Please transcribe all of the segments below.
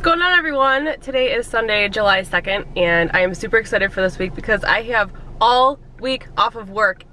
going on, everyone? Today is Sunday, July 2nd, and I am super excited for this week because I have all week off of work.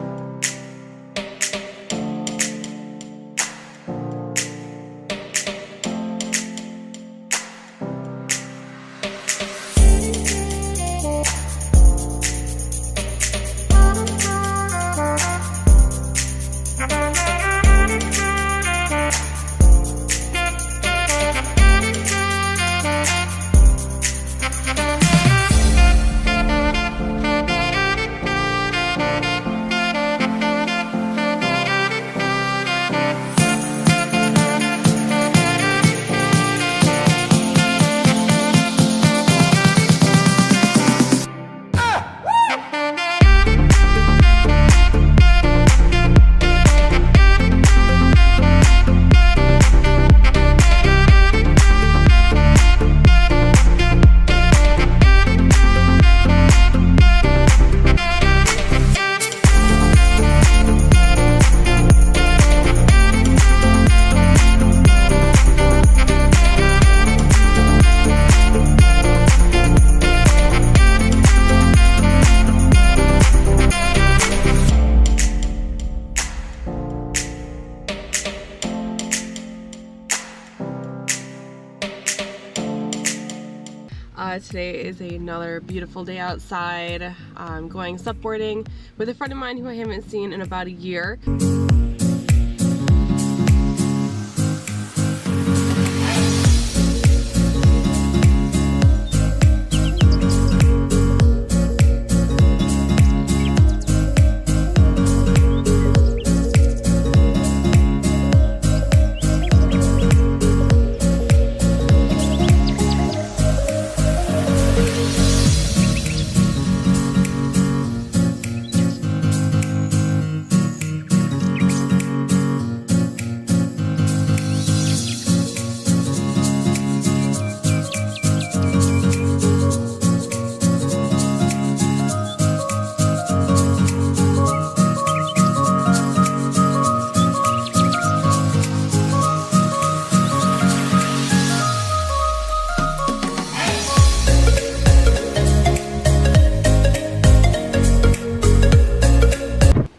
Today is another beautiful day outside. I'm going SUP boarding with a friend of mine who I haven't seen in about a year.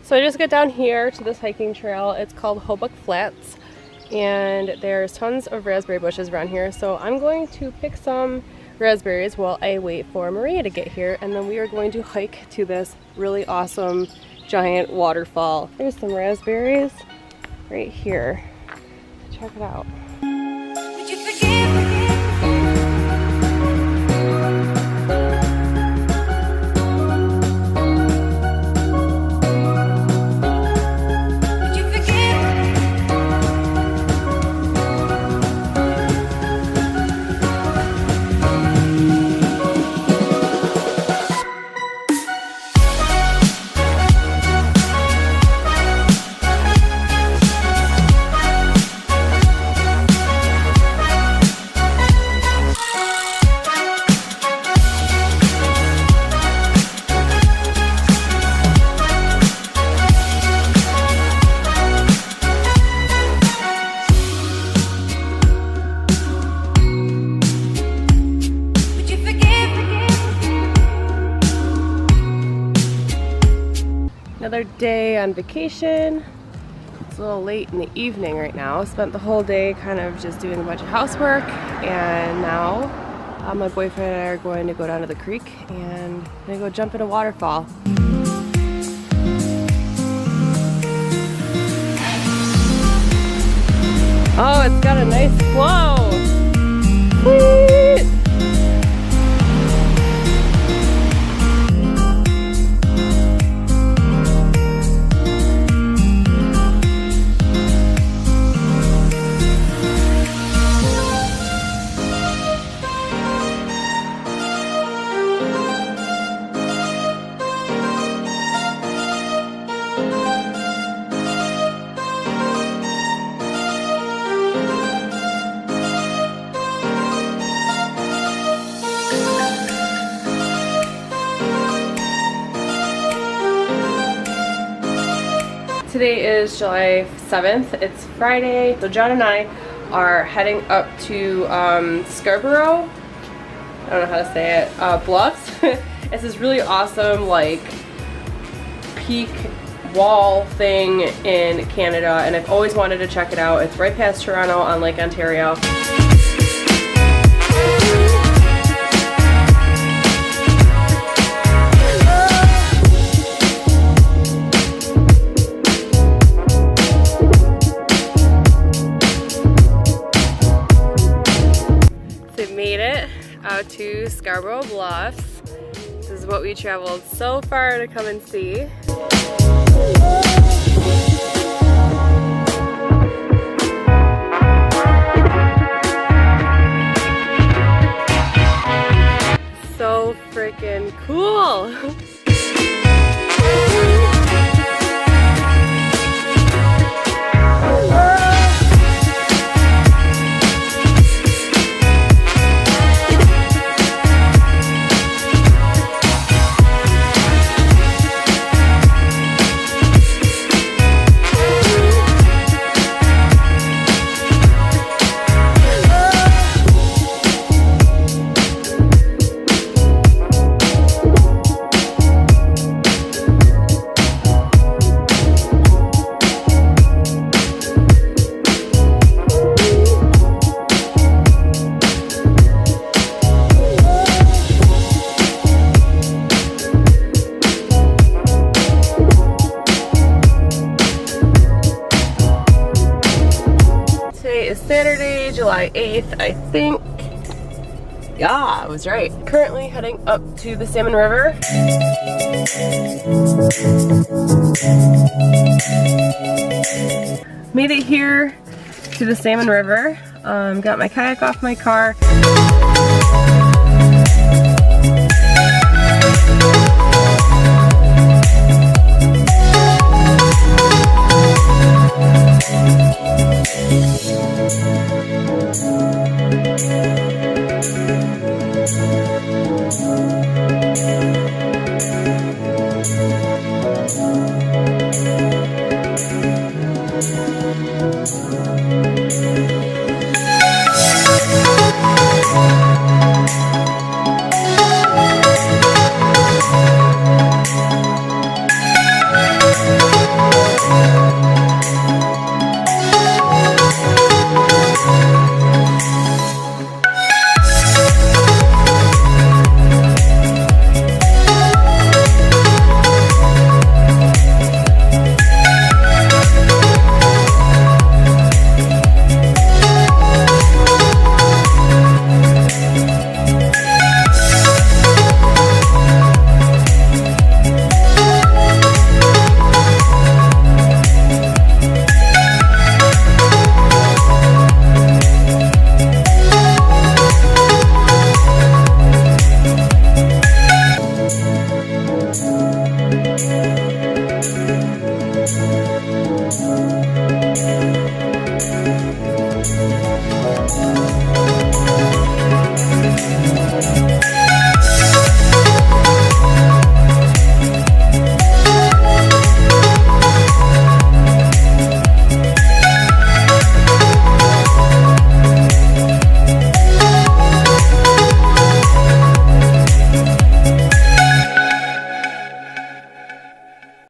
So I just got down here to this hiking trail. It's called Hobuck Flats, and there's tons of raspberry bushes around here. So I'm going to pick some raspberries while I wait for Maria to get here, and then we are going to hike to this really awesome giant waterfall. There's some raspberries right here. Check it out. Another day on vacation. It's a little late in the evening right now. Spent the whole day kind of just doing a bunch of housework, and now my boyfriend and I are going to go down to the creek and gonna go jump in a waterfall. Oh, it's got a nice flow. Sweet. Today is July 7th. It's Friday. So John and I are heading up to Scarborough, I don't know how to say it, Bluffs. It's this really awesome like peak wall thing in Canada, and I've always wanted to check it out. It's right past Toronto on Lake Ontario. So made it out to Scarborough Bluffs. This is what we traveled so far to come and see. So freaking cool! Saturday, July 8th, I think. Yeah, I was right. Currently heading up to the Salmon River. Made it here to the Salmon River. Got my kayak off my car.